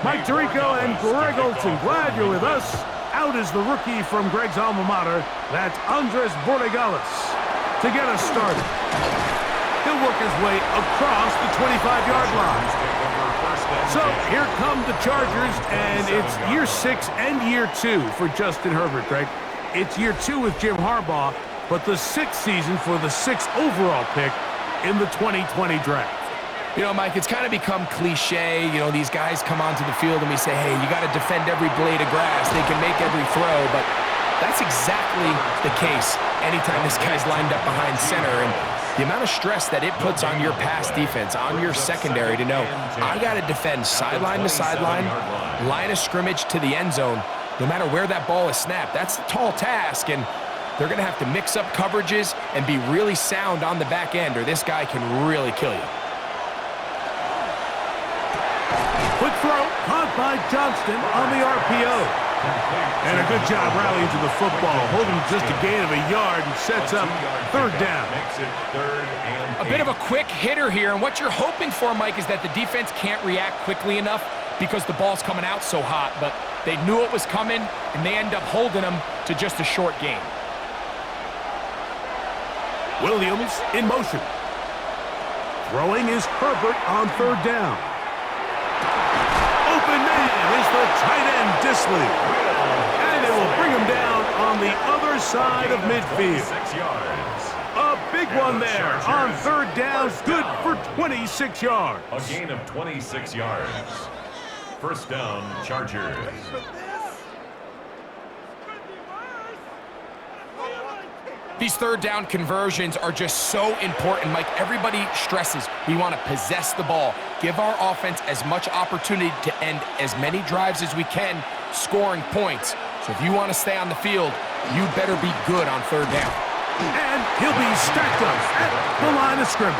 Mike Tirico and Greg Olson, glad you're with us. Out is the rookie from Greg's alma mater. That's Andres Borregales to get us started. He'll work his way across the 25-yard line. So here come the Chargers, and it's year 6 and year 2 for Justin Herbert, Greg. It's year 2 with Jim Harbaugh, but the 6th season for the 6th overall pick in the 2020 draft. You know, Mike, it's kind of become cliche. You know, these guys come onto the field and we say, hey, you got to defend every blade of grass. They can make every throw, but that's exactly the case anytime this guy's lined up behind center. And the amount of stress that it puts on your pass defense, on your secondary to know, I got to defend sideline to sideline, line of scrimmage to the end zone, no matter where that ball is snapped. That's a tall task, and they're going to have to mix up coverages and be really sound on the back end, or this guy can really kill you. Quick throw, caught by Johnston on the RPO. And a good job rallying to the football, holding just a gain of a yard and sets up 3rd down. A bit of a quick hitter here, and what you're hoping for, Mike, is that the defense can't react quickly enough because the ball's coming out so hot, but they knew it was coming, and they end up holding them to just a short gain. Williams in motion. Throwing is Herbert on 3rd down. Open man is the tight end, Disley. And it will bring him down on the other side of midfield. A big one there on 3rd down, good for 26 yards. A gain of 26 yards. 1st down, Chargers. These 3rd down conversions are just so important, Mike. Everybody stresses we want to possess the ball, give our offense as much opportunity to end as many drives as we can, scoring points. So if you want to stay on the field, you better be good on 3rd down. And he'll be stacked up at the line of scrimmage.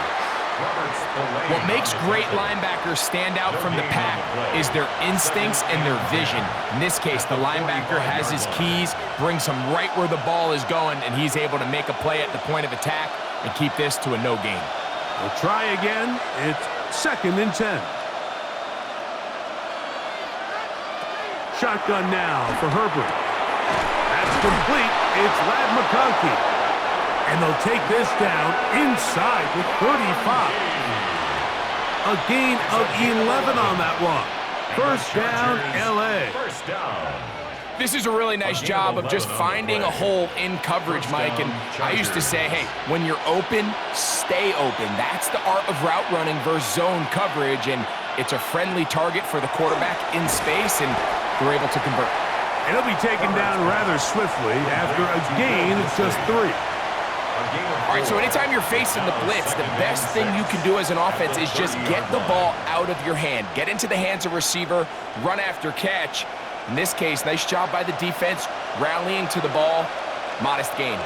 What makes great linebackers stand out from the pack is their instincts and their vision. In this case, the linebacker has his keys, brings him right where the ball is going, and he's able to make a play at the point of attack and keep this to a no gain. We'll try again. It's 2nd and 10. Shotgun now for Herbert. That's complete. It's Ladd McConkey. And they'll take this down inside the 35. A gain of 11 on that one. 1st down, L.A. 1st down. This is a really nice job of just finding a hole in coverage, Mike. And I used to say, hey, when you're open, stay open. That's the art of route running versus zone coverage. And it's a friendly target for the quarterback in space, and they're able to convert. And he'll be taken down rather swiftly after a gain of just 3. All right, so anytime you're facing the blitz, the best thing you can do as an offense is just get the ball out of your hand. Get into the hands of receiver, run after catch. In this case, nice job by the defense, rallying to the ball. Modest gain.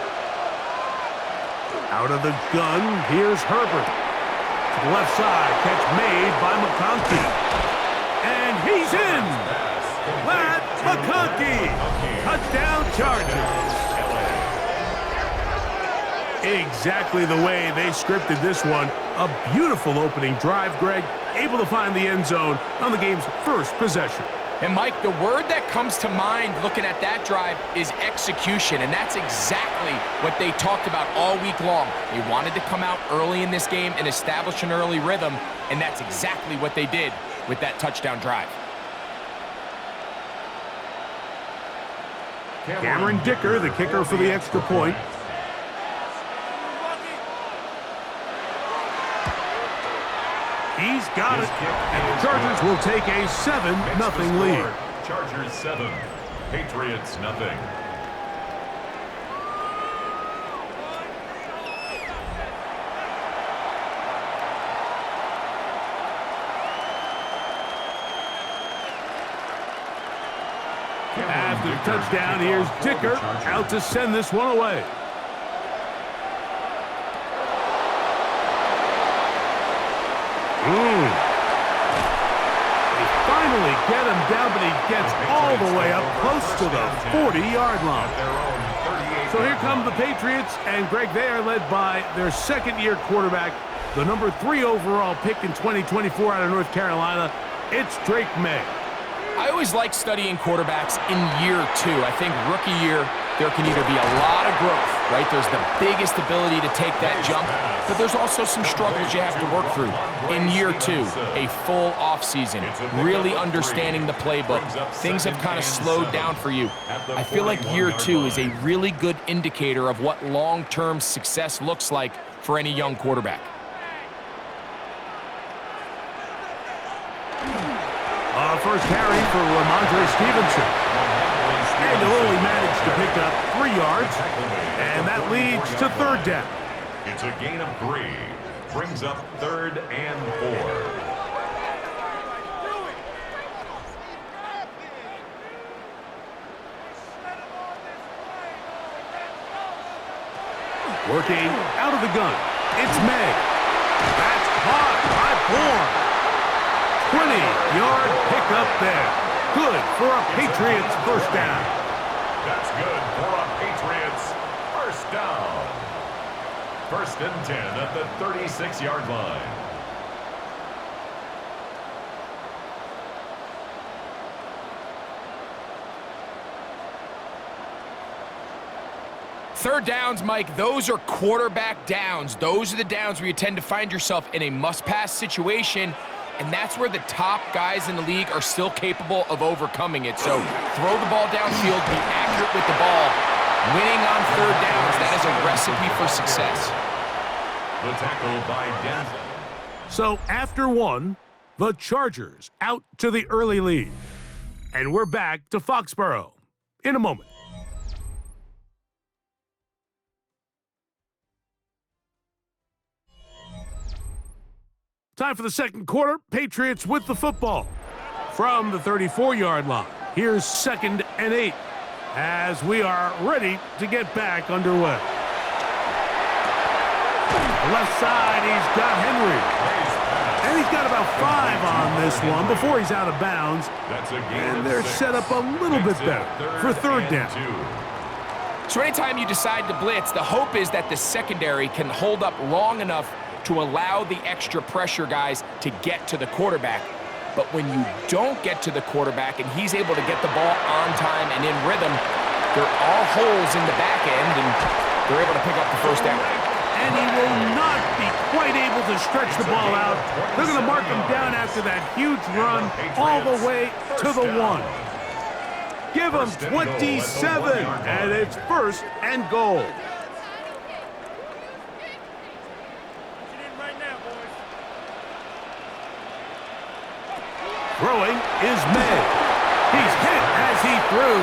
Out of the gun, here's Herbert. To the left side, catch made by McConkey. And he's in! Ladd McConkey! Touchdown Chargers! Exactly the way they scripted this one. A beautiful opening drive, Greg. Able to find the end zone on the game's 1st possession. And, Mike, the word that comes to mind looking at that drive is execution, and that's exactly what they talked about all week long. They wanted to come out early in this game and establish an early rhythm, and that's exactly what they did with that touchdown drive. Cameron Dicker, the kicker for the extra point. He's got it, and the Chargers will take a 7-0 lead. Chargers 7, Patriots nothing. After the touchdown, here's Dicker out to send this one away. They finally get him down, but he gets all the way up close to the 40-yard line. So here come the Patriots, and Greg, they are led by their 2nd-year quarterback, the number 3 overall pick in 2024 out of North Carolina. It's Drake May. I always like studying quarterbacks in year 2. I think rookie year, there can either be a lot of growth, right? There's the biggest ability to take that jump, but there's also some struggles you have to work through. In year 2, a full offseason, really understanding the playbook. Things have kind of slowed down for you. I feel like year 2 is a really good indicator of what long-term success looks like for any young quarterback. First carry for Ramondre Stevenson. And he'll only manage to pick up 3 yards, and that leads to 3rd down. It's a gain of 3. Brings up 3rd and 4. Working out of the gun. It's May. That's caught by Bourne. 20-yard pickup there. Good for a Patriots first down. That's good for a Patriots first down. 1st and 10 at the 36-yard line. Third downs, Mike, those are quarterback downs. Those are the downs where you tend to find yourself in a must-pass situation, and that's where the top guys in the league are still capable of overcoming it. So throw the ball downfield, be accurate with the ball. Winning on 3rd downs, that is a recipe for success. The tackle by Denton. So after 1, the Chargers out to the early lead. And we're back to Foxborough in a moment. Time for the 2nd quarter. Patriots with the football. From the 34-yard line, here's 2nd and 8 as we are ready to get back underway. Left side, he's got Henry. And he's got about 5 on this one before he's out of bounds. And they're set up a little bit better for 3rd down. So anytime you decide to blitz, the hope is that the secondary can hold up long enough to allow the extra pressure guys to get to the quarterback. But when you don't get to the quarterback and he's able to get the ball on time and in rhythm, there are holes in the back end, and they're able to pick up the first down. And he will not be quite able to stretch the ball out. They're going to mark him down after that huge run all the way to the 1. Give him 27, and it's 1st and goal. Throwing is May. He's hit as he threw.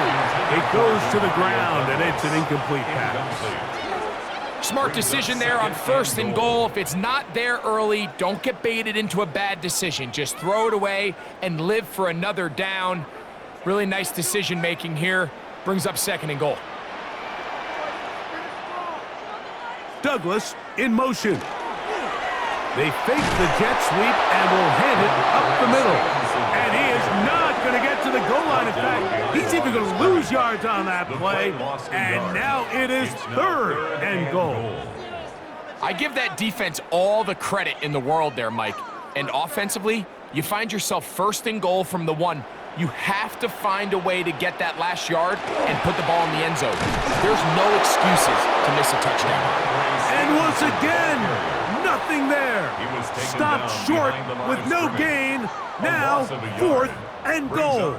It goes to the ground, and it's an incomplete pass. Smart decision there on 1st and goal. If it's not there early, don't get baited into a bad decision. Just throw it away and live for another down. Really nice decision-making here. Brings up 2nd and goal. Douglas in motion. They fake the jet sweep and will hand it up the middle. And he is not going to get to the goal line. In fact, he's even going to lose yards on that play. And now it is 3rd and goal. I give that defense all the credit in the world there, Mike. And offensively, you find yourself 1st and goal from the 1. You have to find a way to get that last yard and put the ball in the end zone. There's no excuses to miss a touchdown. And once again, nothing there. Stopped short with no gain. Now 4th and goal.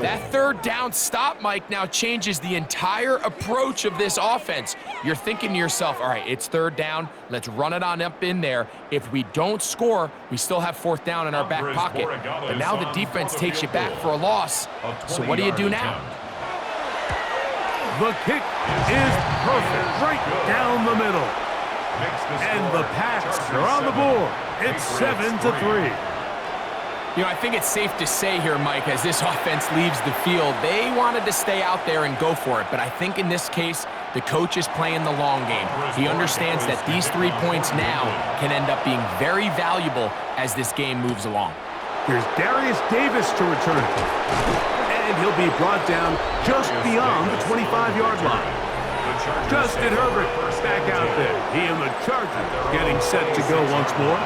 That 3rd down stop, Mike, now changes the entire approach of this offense. You're thinking to yourself, all right, it's 3rd down. Let's run it on up in there. If we don't score, we still have 4th down in our back pocket. But now the defense takes you back for a loss. So what do you do now? The kick is perfect, right down the middle. And the Pats are on the board. It's 7-3. You know, I think it's safe to say here, Mike, as this offense leaves the field, they wanted to stay out there and go for it. But I think in this case, the coach is playing the long game. He understands that these 3 points now can end up being very valuable as this game moves along. Here's Darius Davis to return. And he'll be brought down just beyond the 25-yard line. Justin Herbert back out there. He and the Chargers getting set to go once more.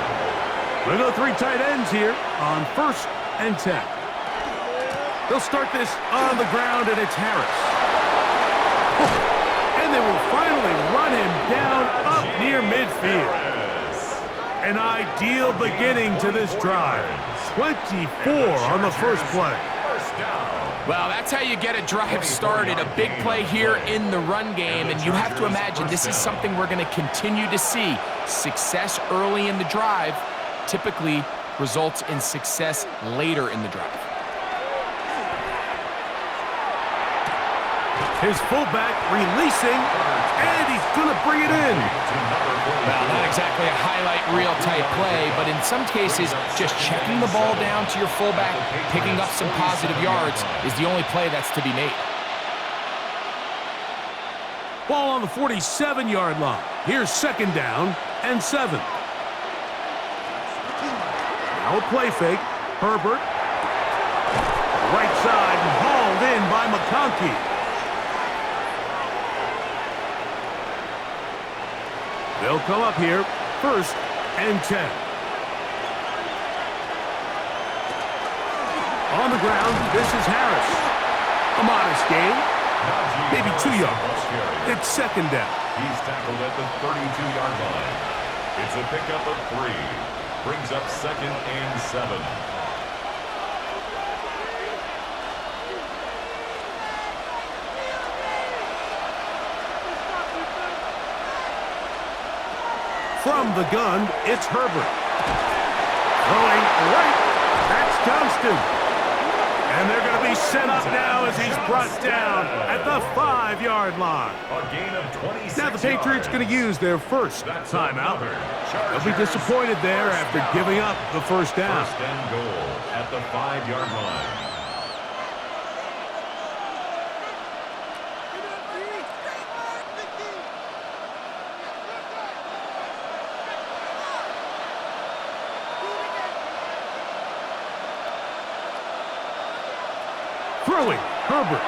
We'll go 3 tight ends here on 1st and 10. They'll start this on the ground, and it's Harris. And they will finally run him down up near midfield. An ideal beginning to this drive. 24 on the first play. Well, that's how you get a drive started. A big play here in the run game, and you have to imagine this is something we're going to continue to see. Success early in the drive typically results in success later in the drive. His fullback releasing, and he's going to bring it in. Well, not exactly a highlight reel type play, but in some cases, just checking the ball down to your fullback, picking up some positive yards is the only play that's to be made. Ball on the 47-yard line. Here's second down and 7. Now a play fake. Herbert. Right side and hauled in by McConkey. They'll come up here, first and 10. On the ground, this is Harris. A modest gain, maybe 2 yards. It's second down. He's tackled at the 32-yard line. It's a pickup of 3. Brings up second and 7. From the gun, it's Herbert. Throwing right, that's Johnston. And they're going to be set up now as he's brought down at the 5-yard line. A gain of 26 Now the Patriots going to use their first timeout. They'll be disappointed there after giving up the first down. First and goal at the 5-yard line. Throwing, Herbert.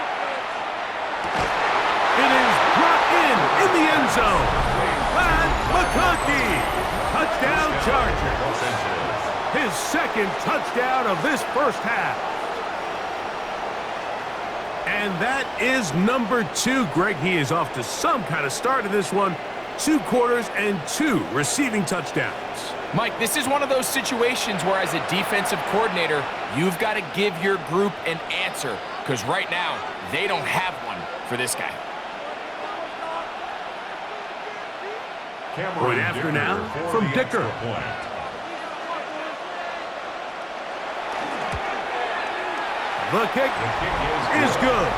It is brought in the end zone. And McConkey. Touchdown Chargers. His second touchdown of this first half. And that is number 2. Greg, he is off to some kind of start in this one. 2 quarters and 2 receiving touchdowns. Mike, this is one of those situations where as a defensive coordinator, you've got to give your group an answer, because right now, they don't have one for this guy. Point after now from Dicker. The kick is good.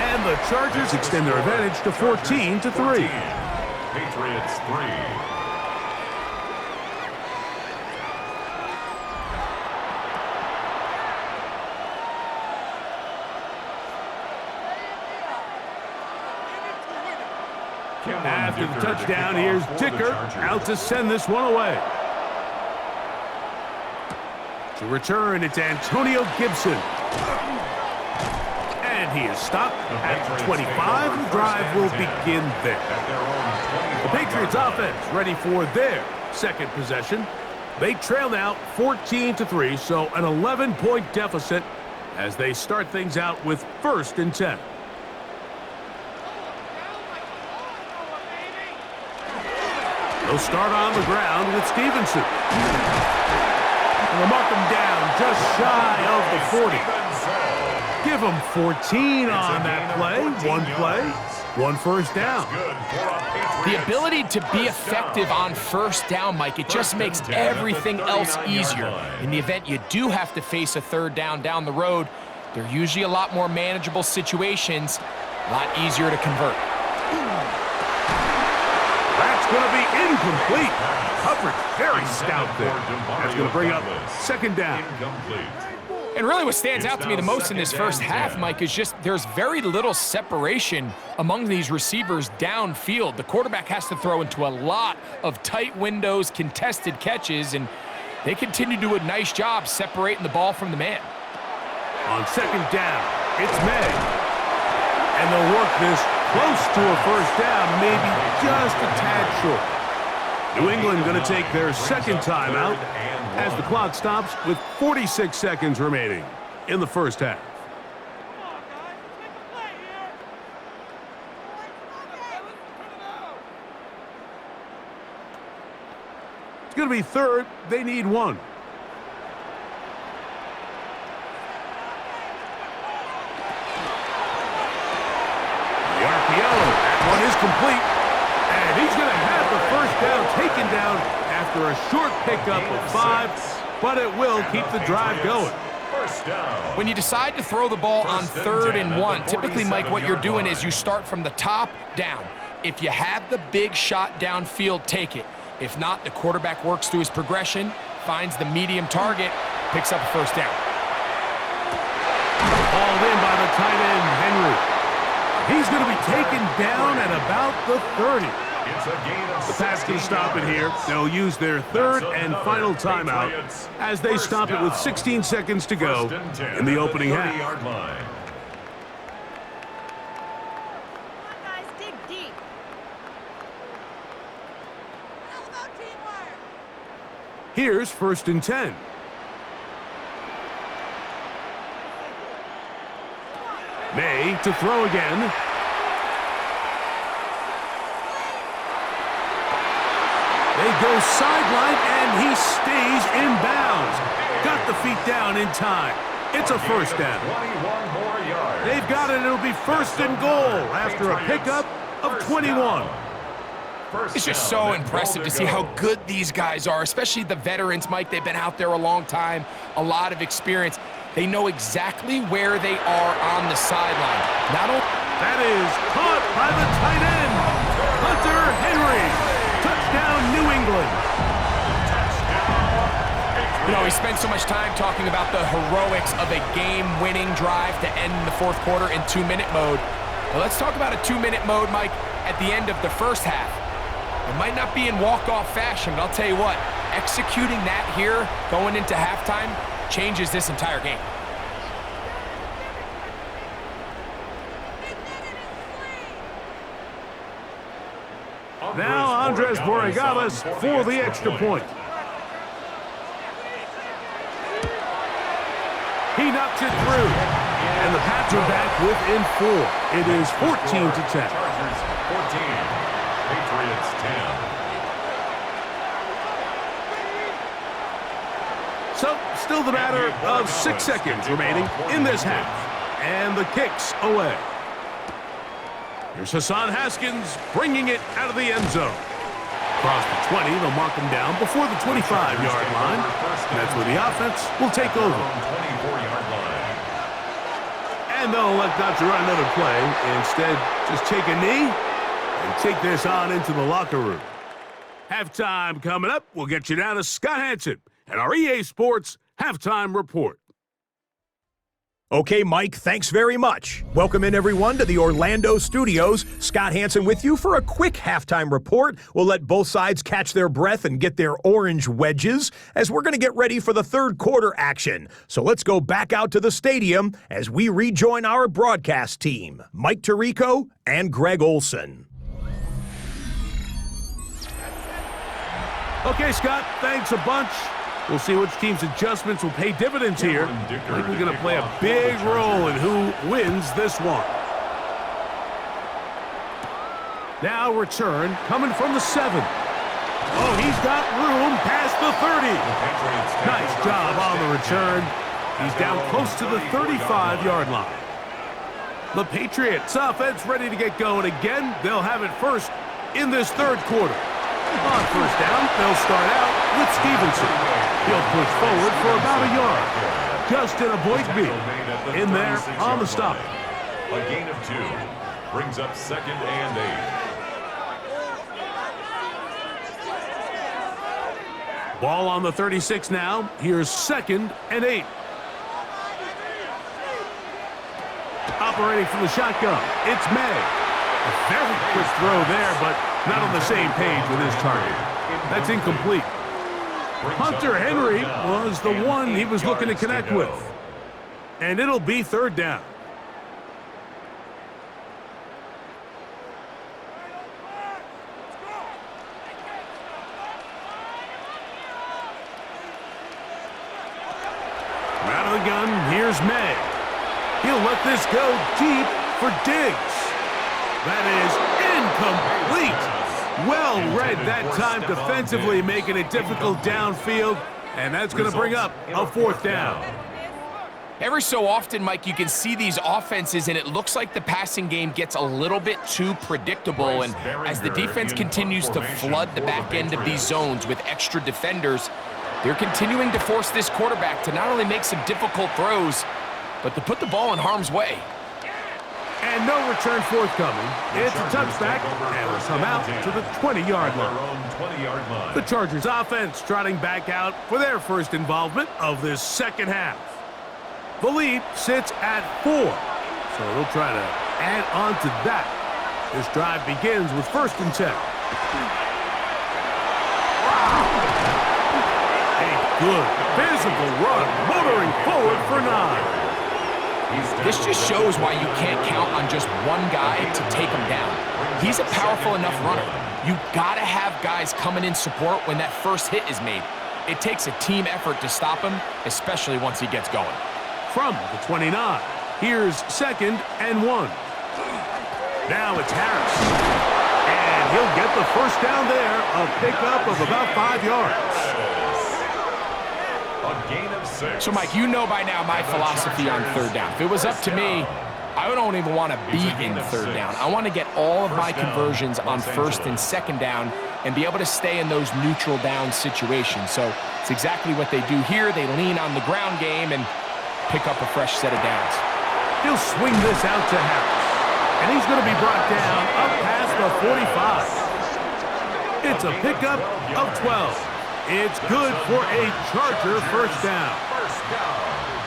And the Chargers extend their advantage to 14-3. Patriots 3. After the touchdown, here's Dicker out to send this one away. To return, it's Antonio Gibson. And he is stopped at 25. The drive will begin there. The Patriots offense ready for their second possession. They trail now 14-3, so an 11-point deficit as they start things out with first and 10. They'll start on the ground with Stevenson. And they'll mark him down just shy of the 40. Give him 14 on that play. 1 first down. The ability to be effective on first down, Mike, it just makes everything else easier. In the event you do have to face a third down the road, they're usually a lot more manageable situations, a lot easier to convert. That's going to be incomplete. Coverage very stout there. That's going to bring up second down. And really what stands out to me the most in this first half, Mike, is just there's very little separation among these receivers downfield. The quarterback has to throw into a lot of tight windows, contested catches, and they continue to do a nice job separating the ball from the man. On second down, it's May. And they'll work this close to a first down, maybe just a tad short. New England going to take their second timeout as the clock stops with 46 seconds remaining in the first half. It's going to be third. They need one. The RPO. That one is complete. And he's going to have the first down taken down after a short pickup of 5, but it will keep the drive going. When you decide to throw the ball on 3rd and 1, typically, Mike, what you're doing is you start from the top down. If you have the big shot downfield, take it. If not, the quarterback works through his progression, finds the medium target, picks up a first down. Hauled in by the tight end, Henry. He's going to be taken down at about the 30. The pass can stop it here. They'll use their third and final timeout as they stop it with 16 seconds to go in the opening half. Here's 1st and 10. May to throw again. They go sideline, and he stays in bounds. Got the feet down in time. It's a first down. They've got it. It'll be 1st and goal after a pickup of 21. It's just so impressive to see how good these guys are, especially the veterans, Mike. They've been out there a long time, a lot of experience. They know exactly where they are on the sideline. That is caught by the tight end, Hunter Henry. Touchdown, New England. You know, we spent so much time talking about the heroics of a game-winning drive to end the 4th quarter in 2-minute mode. Well, let's talk about a 2-minute mode, Mike, at the end of the first half. It might not be in walk-off fashion, but I'll tell you what, executing that here, going into halftime, changes this entire game. Now Andres Borregales for the extra point. He knocks it through, and the Pats are back within 4. It is 14-10. Chargers 14. Patriots 10. So, still the matter of 6 seconds remaining in this half. And the kick's away. Here's Hassan Haskins bringing it out of the end zone. Across the 20, they'll mark him down before the 25-yard line. And that's where the offense will take over. 24-yard line. And they'll elect not to run another play. Instead, just take a knee and take this on into the locker room. Halftime coming up. We'll get you down to Scott Hansen and our EA Sports Halftime Report. Okay, Mike, thanks very much. Welcome in, everyone, to the Orlando studios. Scott Hansen with you for a quick halftime report. We'll let both sides catch their breath and get their orange wedges as we're going to get ready for the 3rd quarter action. So let's go back out to the stadium as we rejoin our broadcast team, Mike Tirico and Greg Olson. Okay, Scott, thanks a bunch. We'll see which team's adjustments will pay dividends here. I think we're going to play a big role in who wins this one. Now return coming from the 7. Oh, he's got room past the 30. Nice job on the return. He's down close to the 35-yard line. The Patriots offense ready to get going again. They'll have it first in this 3rd quarter. On first down, they'll start out with Stevenson. He'll push forward for about a yard. Justin Aboigbe in there on the stop. A gain of 2 brings up 2nd and 8. Ball on the 36 now. Here's 2nd and 8. Operating from the shotgun, it's May. A very quick throw there, but not on the same page with his target. That's incomplete. Hunter Henry was the one he was looking to connect with. And it'll be 3rd down. Out of the gun, here's May. He'll let this go deep for Diggs. That is incomplete. Well read that time defensively, making it difficult downfield, and that's going to bring up a 4th down. Every so often, Mike, you can see these offenses, and it looks like the passing game gets a little bit too predictable. And as the defense continues to flood the back end of these zones with extra defenders, they're continuing to force this quarterback to not only make some difficult throws, but to put the ball in harm's way. And no return forthcoming. It's a touchback, and will come out to the 20-yard line. The Chargers offense trotting back out for their first involvement of this second half. The lead sits at 4, so they'll try to add on to that. This drive begins with 1st and 10. A good physical run, motoring forward for 9. This just shows why you can't count on just one guy to take him down. He's a powerful enough runner. You've got to have guys coming in support when that first hit is made. It takes a team effort to stop him, especially once he gets going. From the 29, here's 2nd and 1. Now it's Harris. And he'll get the first down there, a pickup of about 5 yards. A gain of 6. So, Mike, you know by now my philosophy on 3rd down. If it was up to me, I don't even want to be in 3rd down. I want to get all of my conversions on 1st and 2nd down and be able to stay in those neutral down situations. So it's exactly what they do here. They lean on the ground game and pick up a fresh set of downs. He'll swing this out to Harris. And he's going to be brought down up past the 45. It's a pickup of 12. It's good for a Charger first down.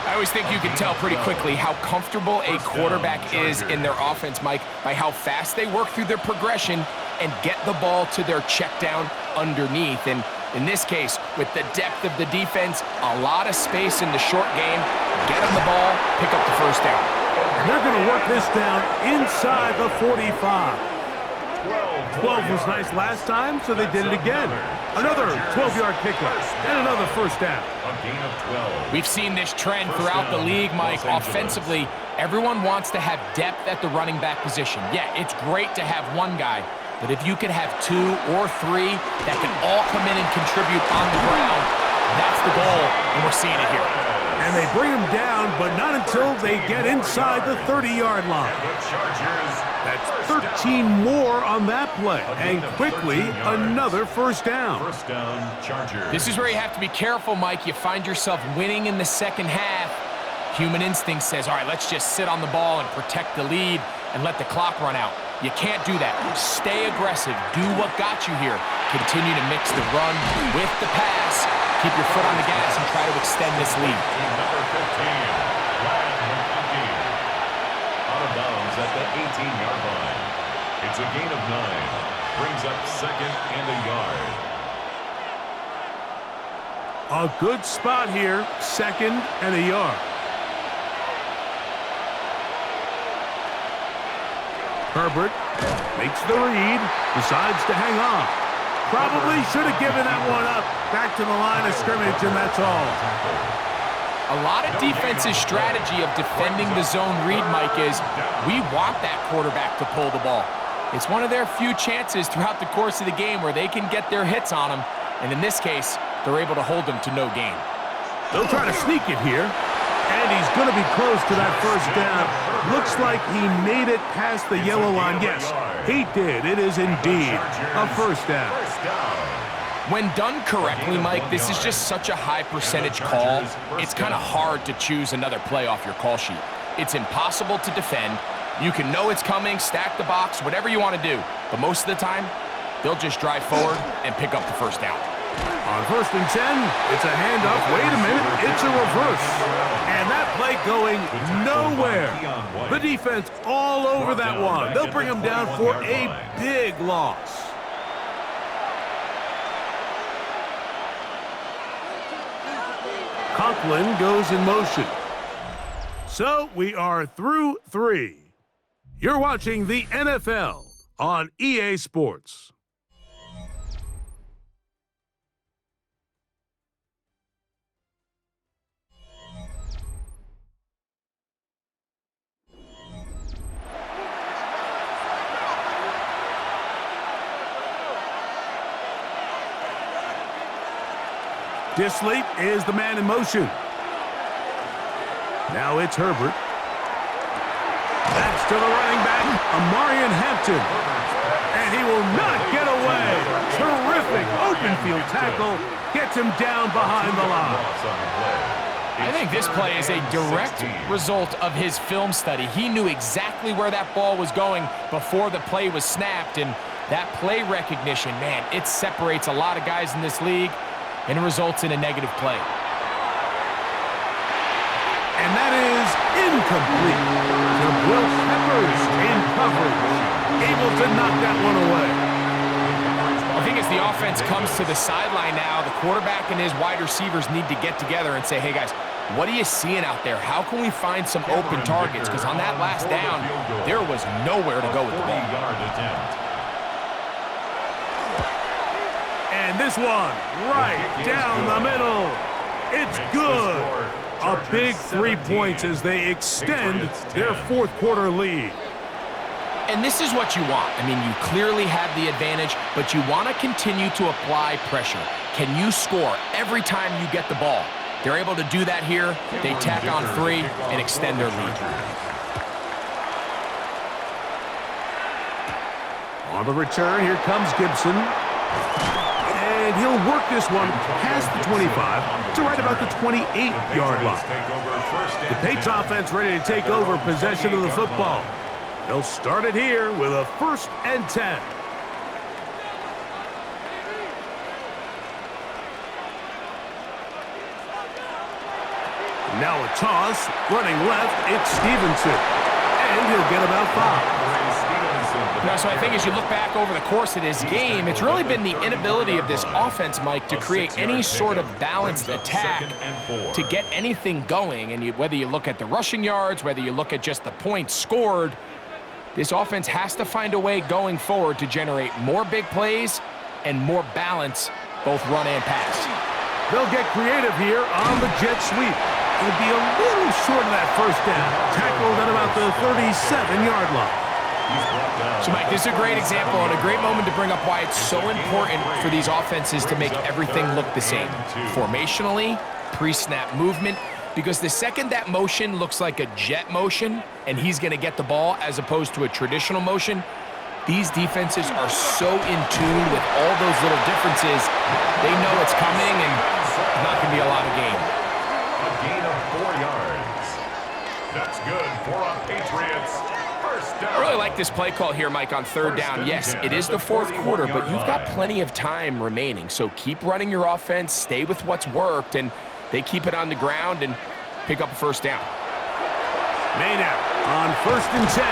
I always think you can tell pretty quickly how comfortable a quarterback is in their offense, Mike, by how fast they work through their progression and get the ball to their check down underneath. And in this case, with the depth of the defense, a lot of space in the short game, get them the ball, pick up the first down. And they're going to work this down inside the 45. 12 was nice last time, so they did it again. Another 12-yard pickup and another first down. A gain of 12. We've seen this trend throughout the league, Mike. Offensively, everyone wants to have depth at the running back position. Yeah, it's great to have one guy, but if you could have 2 or 3 that can all come in and contribute on the ground, that's the goal, and we're seeing it here. And they bring him down, but not until they get inside the 30-yard line. That's 13 more on that play, and quickly another first down. First down, Chargers. This is where you have to be careful, Mike. You find yourself winning in the second half. Human instinct says, all right, let's just sit on the ball and protect the lead and let the clock run out. You can't do that. Stay aggressive. Do what got you here. Continue to mix the run with the pass. Keep your foot on the gas and try to extend this lead. Number 15, out of bounds at the 18-yard line. It's a gain of 9. Brings up 2nd and a yard. A good spot here, 2nd and a yard. Herbert makes the read, decides to hang on. Probably should have given that one up. Back to the line of scrimmage, and that's all. A lot of defense's strategy of defending the zone read, Mike, is we want that quarterback to pull the ball. It's one of their few chances throughout the course of the game where they can get their hits on him, and in this case, they're able to hold them to no gain. They'll try to sneak it here, and he's going to be close to that first down. Looks like he made it past the yellow line. Yes, he did. It is indeed a first down. When done correctly, Mike, this is just such a high percentage call. It's kind of hard to choose another play off your call sheet. It's impossible to defend. You can know it's coming, stack the box, whatever you want to do. But most of the time, they'll just drive forward and pick up the first down. On 1st and 10, it's a handoff. Wait a minute, it's a reverse. And that play going nowhere. The defense all over that one. They'll bring him down for a big loss. Conklin goes in motion. So we are through 3. You're watching the NFL on EA Sports. Disley is the man in motion. Now it's Herbert. That's to the running back, Amarian Hampton. And he will not get away. Terrific open field tackle. Gets him down behind the line. I think this play is a direct result of his film study. He knew exactly where that ball was going before the play was snapped, and that play recognition, man, it separates a lot of guys in this league, and it results in a negative play. And that is incomplete. Will Peppers in coverage, able to knock that one away. I think as the offense comes to the sideline now, the quarterback and his wide receivers need to get together and say, hey guys, what are you seeing out there? How can we find some open targets? Because on that last down, there was nowhere to go with the ball. And this one, right down the middle. It's good. A big 3 points as they extend their fourth quarter lead. And this is what you want. I mean, you clearly have the advantage, but you want to continue to apply pressure. Can you score every time you get the ball? They're able to do that here. They tack on 3 and extend their lead. On the return, here comes Gibson. And he'll work this one past the 25 to right about the 28-yard line. The Patriots offense ready to take over possession of the football. They'll start it here with a 1st and 10. Now a toss, running left, it's Stevenson. And he'll get about 5. Now, so I think as you look back over the course of this game, it's really been the inability of this offense, Mike, to create any sort of balanced attack to get anything going. And whether you look at the rushing yards, whether you look at just the points scored, this offense has to find a way going forward to generate more big plays and more balance, both run and pass. They'll get creative here on the jet sweep. It'll be a little short of that 1st down. Tackled at about the 37-yard line. So, Mike, this is a great example and a great moment to bring up why it's so important for these offenses to make everything look the same. Formationally, pre-snap movement, because the second that motion looks like a jet motion and he's going to get the ball as opposed to a traditional motion, these defenses are so in tune with all those little differences. They know it's coming and there's not going to be a lot of gain. A gain of 4 yards. That's good for a Patriots. First down. I really like this play call here, Mike, on 3rd down. Yes, it is the 4th quarter, but you've got plenty of time remaining. So keep running your offense, stay with what's worked, and they keep it on the ground and pick up a 1st down. Maynard on 1st and 10.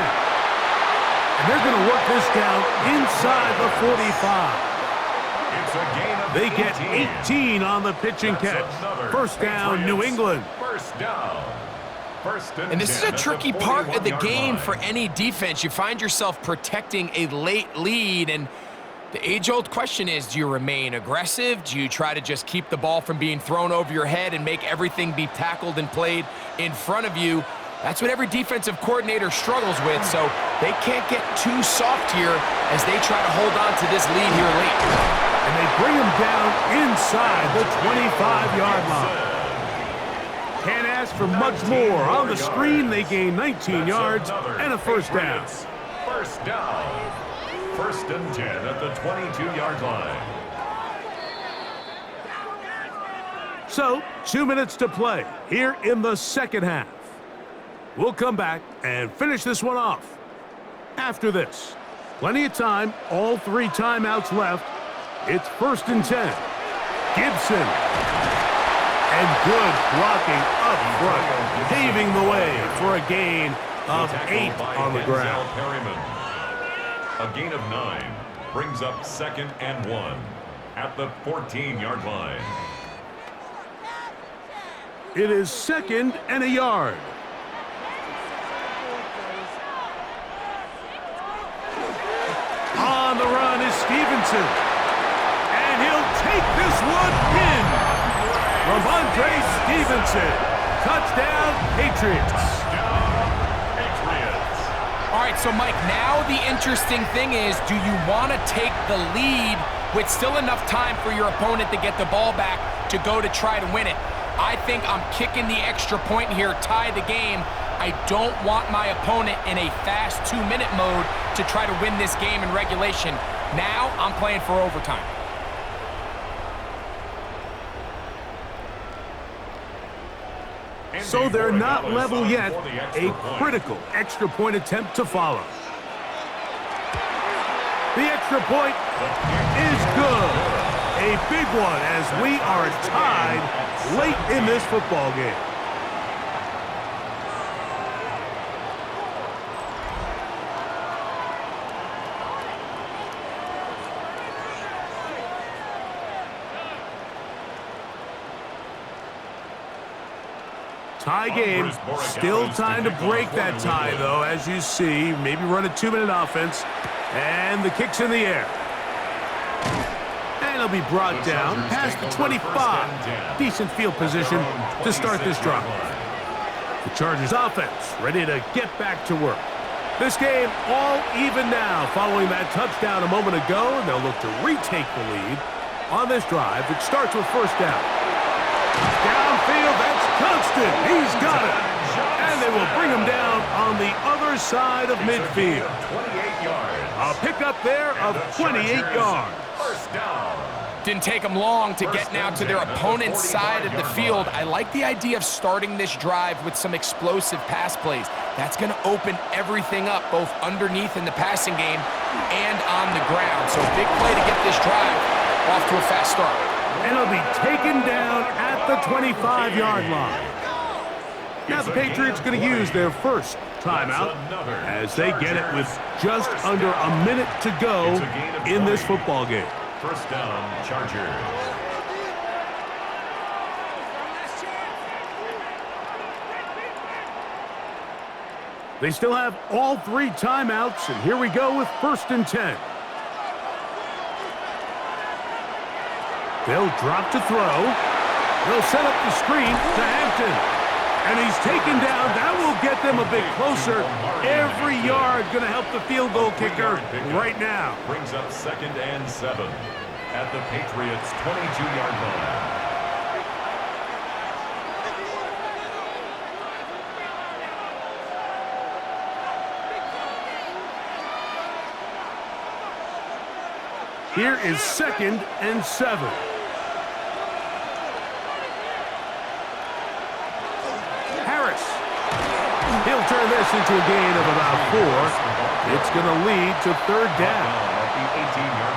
And they're going to work this down inside the 45. It's a gain of They get 18 on the pitch and catch. 1st down, New England. 1st down. And this is a tricky part of the game for any defense. You find yourself protecting a late lead, and the age-old question is, do you remain aggressive? Do you try to just keep the ball from being thrown over your head and make everything be tackled and played in front of you? That's what every defensive coordinator struggles with, so they can't get too soft here as they try to hold on to this lead here late. And they bring him down inside the 25-yard line. Can't ask for much more. On the screen, they gain 19 yards and a 1st down. 1st down. 1st and 10 at the 22-yard line. So, 2 minutes to play here in the 2nd half. We'll come back and finish this one off. After this, plenty of time, all 3 timeouts left. It's 1st and 10. Gibson. And good blocking up front, paving the way for a gain of 8 on the ground. A gain of 9 brings up 2nd and 1 at the 14-yard line. It is 2nd and a yard. On the run is Stevenson. And he'll take this one in. Ramondre Stevenson. Touchdown, Patriots. All right, so Mike, now the interesting thing is, do you want to take the lead with still enough time for your opponent to get the ball back to go to try to win it. I think I'm kicking the extra point here, tie the game. I don't want my opponent in a fast 2-minute mode to try to win this game in regulation. Now I'm playing for overtime. So they're not level yet. A critical extra point attempt to follow. The extra point is good. A big one as we are tied late in this football game. Tie game. Still time to break that tie, though, as you see. Maybe run a 2-minute offense. And the kick's in the air. And it'll be brought down past the 25. Decent field position to start this drive. The Chargers offense ready to get back to work. This game all even now following that touchdown a moment ago. And they'll look to retake the lead on this drive. It starts with first down. Downfield, that's Constant. He's got it. And they will bring him down on the other side of midfield. A pickup there of 28 yards. First down. Didn't take them long to get now to their opponent's side of the field. I like the idea of starting this drive with some explosive pass plays. That's going to open everything up, both underneath in the passing game and on the ground. So big play to get this drive off to a fast start. And it'll be taken down at the 25-yard line. Now the Patriots going to use their first timeout as they get it with just under a minute to go in this football game. First down, Chargers. They still have all 3 timeouts, and here we go with 1st and 10. They'll drop to throw. They'll set up the screen to Hampton. And he's taken down. That will get them a bit closer. Every yard going to help the field goal kicker right now. Brings up 2nd and 7 at the Patriots' 22-yard line. Here is 2nd and 7. Harris. He'll turn this into a gain of about 4. It's going to lead to 3rd down.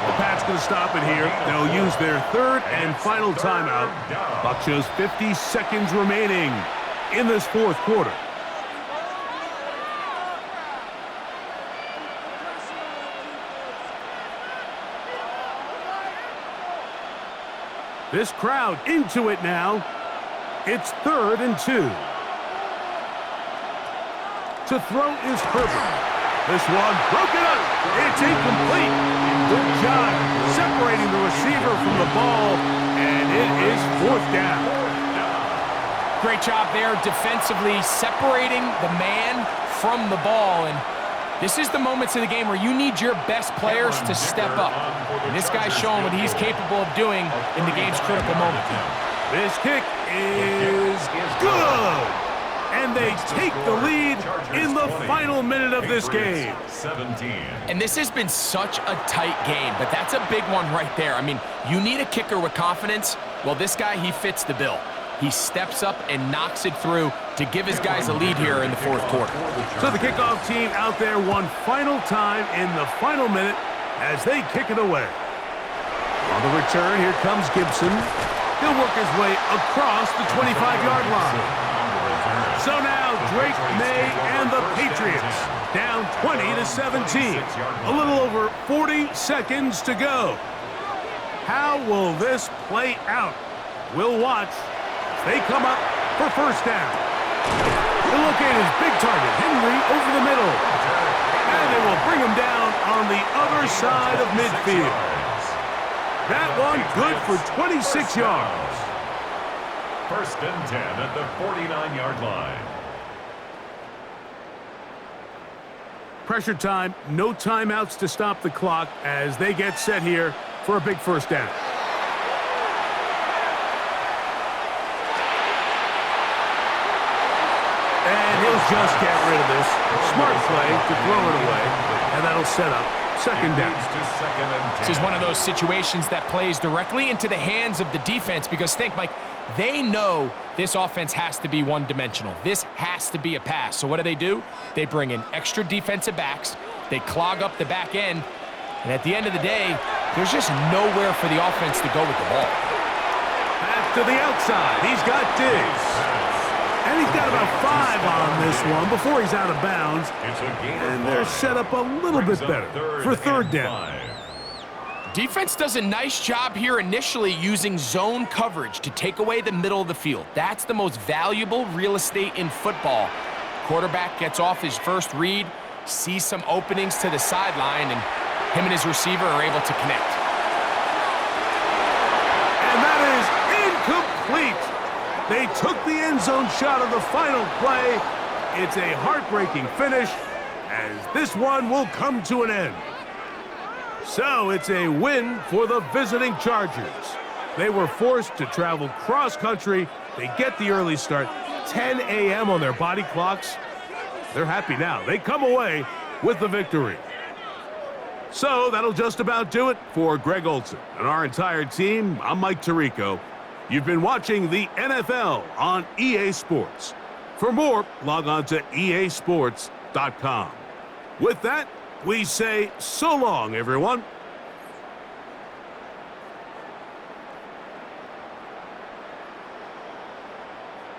The Pats going to stop it here. They'll use their 3rd and final timeout. Clock shows 50 seconds remaining in this 4th quarter. This crowd into it now. It's 3rd and 2. To throw is Herbert. This one broken up. It's incomplete. Good job separating the receiver from the ball, and it is 4th down. Great job there defensively, separating the man from the ball. And this is the moments of the game where you need your best players to step up. And this guy's showing what he's capable of doing in the game's critical moment. This kick is good. And they take the lead in the final minute of this game. 17. And this has been such a tight game, but that's a big one right there. I mean, you need a kicker with confidence. Well, this guy, he fits the bill. He steps up and knocks it through to give his guys a lead here in the 4th quarter. So the kickoff team out there one final time in the final minute as they kick it away. On the return, here comes Gibson. He'll work his way across the 25-yard line. So now Drake May and the Patriots down 20-17. A little over 40 seconds to go. How will this play out? We'll watch as they come up for first down. They'll locate his big target, Henry, over the middle. And they will bring him down on the other side of midfield. That one good for 26 yards. First and 10 at the 49-yard line. Pressure time, no timeouts to stop the clock as they get set here for a big first down. And he'll just get rid of this. Smart play to throw it away, and that'll set up second down. This is one of those situations that plays directly into the hands of the defense because think, Mike, they know this offense has to be one-dimensional. This has to be a pass. So what do? They bring in extra defensive backs. They clog up the back end. And at the end of the day, there's just nowhere for the offense to go with the ball. Back to the outside. He's got Diggs. And he's got about 5 on this one before he's out of bounds. And they're set up a little bit better for third down. Defense does a nice job here initially using zone coverage to take away the middle of the field. That's the most valuable real estate in football. Quarterback gets off his first read, sees some openings to the sideline, and him and his receiver are able to connect. And that is incomplete. They took the end zone shot of the final play. It's a heartbreaking finish as this one will come to an end. So it's a win for the visiting Chargers. They were forced to travel cross-country. They get the early start, 10 a.m. on their body clocks. They're happy now. They come away with the victory. So that'll just about do it for Greg Olson and our entire team. I'm Mike Tirico. You've been watching the NFL on EA Sports. For more, log on to easports.com. With that, we say so long, everyone.